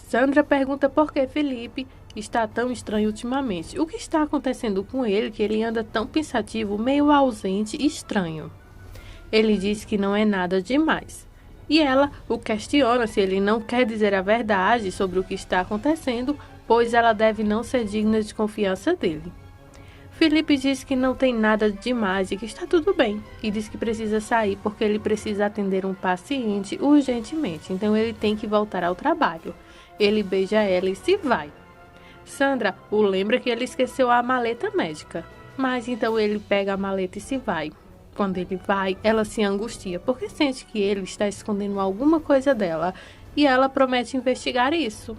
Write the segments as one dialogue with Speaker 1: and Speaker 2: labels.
Speaker 1: Sandra pergunta por que Felipe está tão estranho ultimamente. O que está acontecendo com ele que ele anda tão pensativo, meio ausente e estranho? Ele diz que não é nada demais. E ela o questiona se ele não quer dizer a verdade sobre o que está acontecendo, pois ela deve não ser digna de confiança dele. Felipe diz que não tem nada demais e que está tudo bem, e diz que precisa sair porque ele precisa atender um paciente urgentemente, então ele tem que voltar ao trabalho. Ele beija ela e se vai. Sandra o lembra que ele esqueceu a maleta médica, mas então ele pega a maleta e se vai. Quando ele vai, ela se angustia porque sente que ele está escondendo alguma coisa dela e ela promete investigar isso.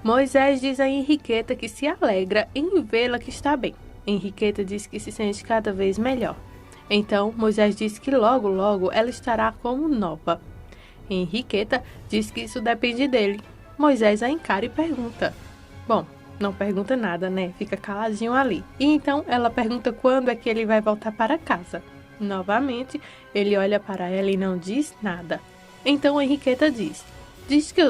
Speaker 1: Moisés diz a Henriqueta que se alegra em vê-la que está bem. Henriqueta diz que se sente cada vez melhor. Então, Moisés diz que logo, logo ela estará como nova. Henriqueta diz que isso depende dele. Moisés a encara e pergunta. Bom, não pergunta nada, né? Fica caladinho ali. E então ela pergunta quando é que ele vai voltar para casa. Novamente, ele olha para ela e não diz nada. Então Henriqueta diz.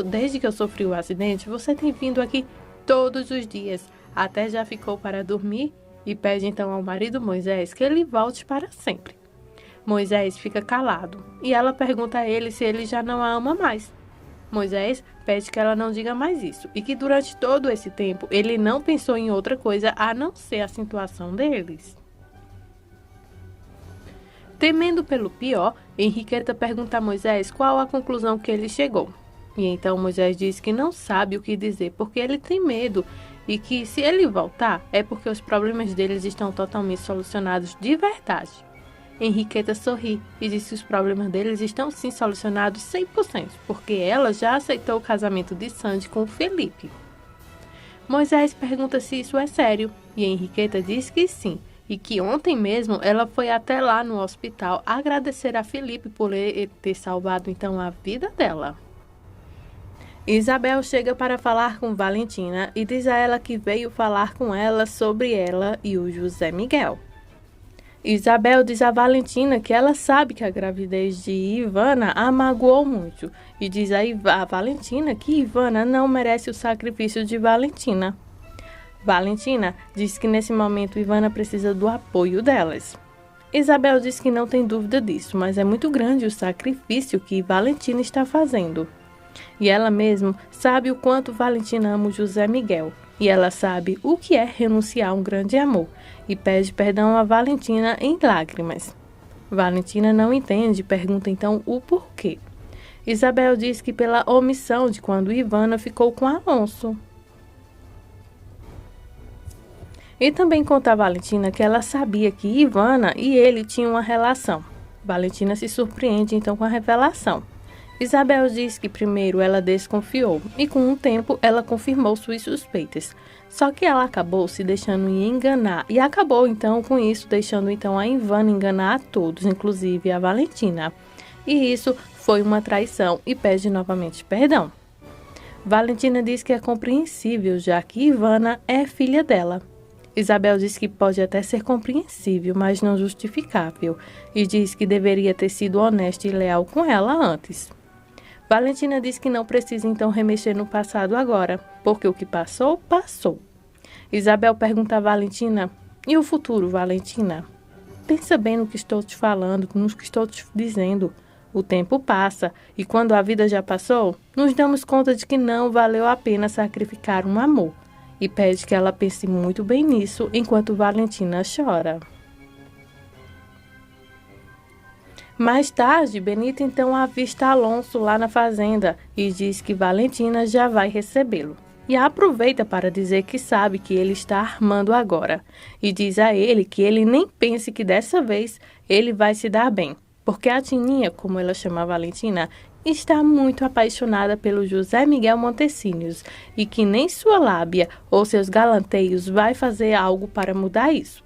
Speaker 1: Desde que eu sofri o acidente, você tem vindo aqui todos os dias. Até já ficou para dormir e pede então ao marido Moisés que ele volte para sempre. Moisés fica calado e ela pergunta a ele se ele já não a ama mais. Moisés pede que ela não diga mais isso e que durante todo esse tempo ele não pensou em outra coisa a não ser a situação deles. Temendo pelo pior, Henriqueta pergunta a Moisés qual a conclusão que ele chegou. E então Moisés diz que não sabe o que dizer porque ele tem medo e que se ele voltar é porque os problemas deles estão totalmente solucionados de verdade. Henriqueta sorri e diz que os problemas deles estão sim solucionados 100%, porque ela já aceitou o casamento de Sandy com Felipe. Moisés pergunta se isso é sério e Henriqueta diz que sim, e que ontem mesmo ela foi até lá no hospital agradecer a Felipe por ele ter salvado então a vida dela. Isabel chega para falar com Valentina e diz a ela que veio falar com ela sobre ela e o José Miguel. Isabel diz a Valentina que ela sabe que a gravidez de Ivana a magoou muito e diz a Valentina que Ivana não merece o sacrifício de Valentina. Valentina diz que nesse momento Ivana precisa do apoio delas. Isabel diz que não tem dúvida disso, mas é muito grande o sacrifício que Valentina está fazendo. E ela mesma sabe o quanto Valentina ama o José Miguel. E ela sabe o que é renunciar a um grande amor. E pede perdão a Valentina em lágrimas. Valentina não entende e pergunta então o porquê. Isabel diz que pela omissão de quando Ivana ficou com Alonso. E também conta a Valentina que ela sabia que Ivana e ele tinham uma relação. Valentina se surpreende então com a revelação. Isabel diz que primeiro ela desconfiou e com o tempo ela confirmou suas suspeitas. Só que ela acabou se deixando enganar e acabou então com isso deixando então a Ivana enganar a todos, inclusive a Valentina. E isso foi uma traição e pede novamente perdão. Valentina diz que é compreensível já que Ivana é filha dela. Isabel diz que pode até ser compreensível, mas não justificável, e diz que deveria ter sido honesta e leal com ela antes. Valentina diz que não precisa então remexer no passado agora, porque o que passou, passou. Isabel pergunta a Valentina, e o futuro, Valentina? Pensa bem no que estou te falando, no que estou te dizendo. O tempo passa, e quando a vida já passou, nos damos conta de que não valeu a pena sacrificar um amor. E pede que ela pense muito bem nisso enquanto Valentina chora. Mais tarde, Benita então avista Alonso lá na fazenda e diz que Valentina já vai recebê-lo. E aproveita para dizer que sabe que ele está armando agora. E diz a ele que ele nem pense que dessa vez ele vai se dar bem. Porque a Tininha, como ela chama a Valentina, está muito apaixonada pelo José Miguel Montecinos e que nem sua lábia ou seus galanteios vai fazer algo para mudar isso.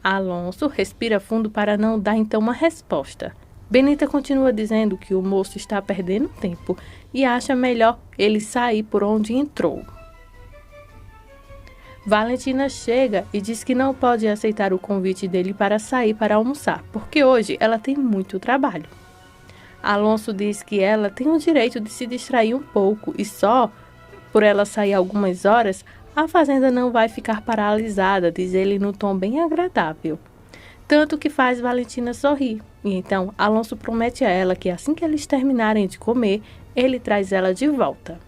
Speaker 1: Alonso respira fundo para não dar então uma resposta. Benita continua dizendo que o moço está perdendo tempo e acha melhor ele sair por onde entrou. Valentina chega e diz que não pode aceitar o convite dele para sair para almoçar, porque hoje ela tem muito trabalho. Alonso diz que ela tem o direito de se distrair um pouco e só por ela sair algumas horas, a fazenda não vai ficar paralisada, diz ele num tom bem agradável. Tanto que faz Valentina sorrir. E então Alonso promete a ela que assim que eles terminarem de comer, ele traz ela de volta.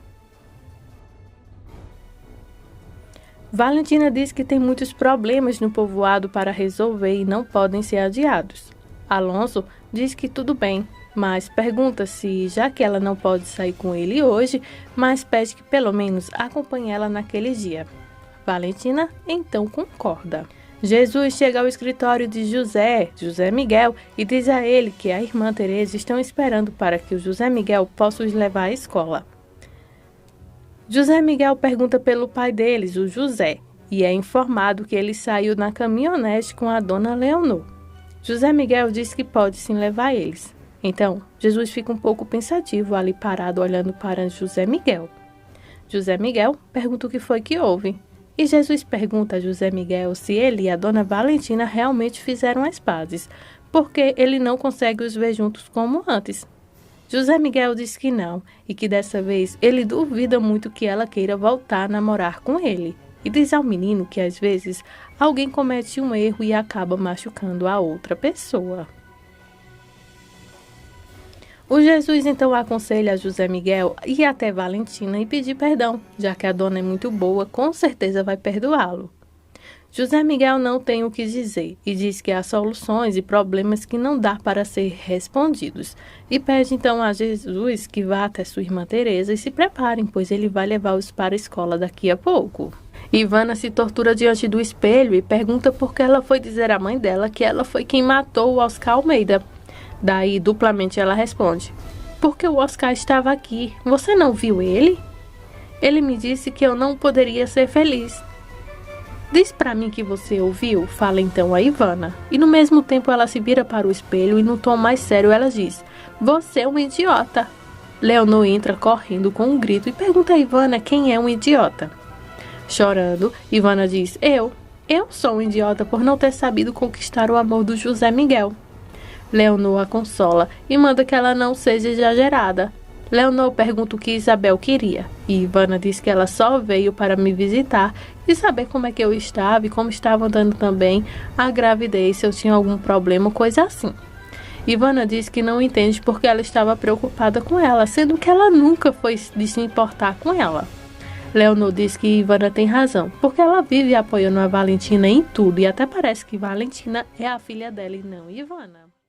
Speaker 1: Valentina diz que tem muitos problemas no povoado para resolver e não podem ser adiados. Alonso diz que tudo bem, mas pergunta se, já que ela não pode sair com ele hoje, mas pede que pelo menos acompanhe ela naquele dia. Valentina então concorda. Jesus chega ao escritório de José Miguel, e diz a ele que a irmã Teresa estão esperando para que o José Miguel possa os levar à escola. José Miguel pergunta pelo pai deles, o José, e é informado que ele saiu na caminhonete com a dona Leonor. José Miguel diz que pode sim levar eles. Então, Jesus fica um pouco pensativo ali parado olhando para José Miguel. José Miguel pergunta o que foi que houve. E Jesus pergunta a José Miguel se ele e a dona Valentina realmente fizeram as pazes, porque ele não consegue os ver juntos como antes. José Miguel diz que não, e que dessa vez ele duvida muito que ela queira voltar a namorar com ele. E diz ao menino que às vezes alguém comete um erro e acaba machucando a outra pessoa. O Jesus então aconselha a José Miguel a ir até Valentina e pedir perdão, já que a dona é muito boa, com certeza vai perdoá-lo. José Miguel não tem o que dizer e diz que há soluções e problemas que não dá para ser respondidos. E pede então a Jesus que vá até sua irmã Teresa e se preparem, pois ele vai levá-los para a escola daqui a pouco. Ivana se tortura diante do espelho e pergunta por que ela foi dizer à mãe dela que ela foi quem matou o Oscar Almeida. Daí, duplamente, ela responde: porque o Oscar estava aqui. Você não viu ele? Ele me disse que eu não poderia ser feliz. Diz pra mim que você ouviu, fala então a Ivana. E no mesmo tempo ela se vira para o espelho e no tom mais sério ela diz: você é um idiota. Leonor entra correndo com um grito e pergunta a Ivana quem é um idiota. Chorando, Ivana diz: eu sou um idiota por não ter sabido conquistar o amor do José Miguel. Leonor a consola e manda que ela não seja exagerada. Leonor pergunta o que Isabel queria, e Ivana diz que ela só veio para me visitar e saber como é que eu estava e como estava andando também a gravidez, se eu tinha algum problema, coisa assim. Ivana diz que não entende porque ela estava preocupada com ela, sendo que ela nunca foi de se importar com ela. Leonor diz que Ivana tem razão, porque ela vive apoiando a Valentina em tudo e até parece que Valentina é a filha dela e não Ivana.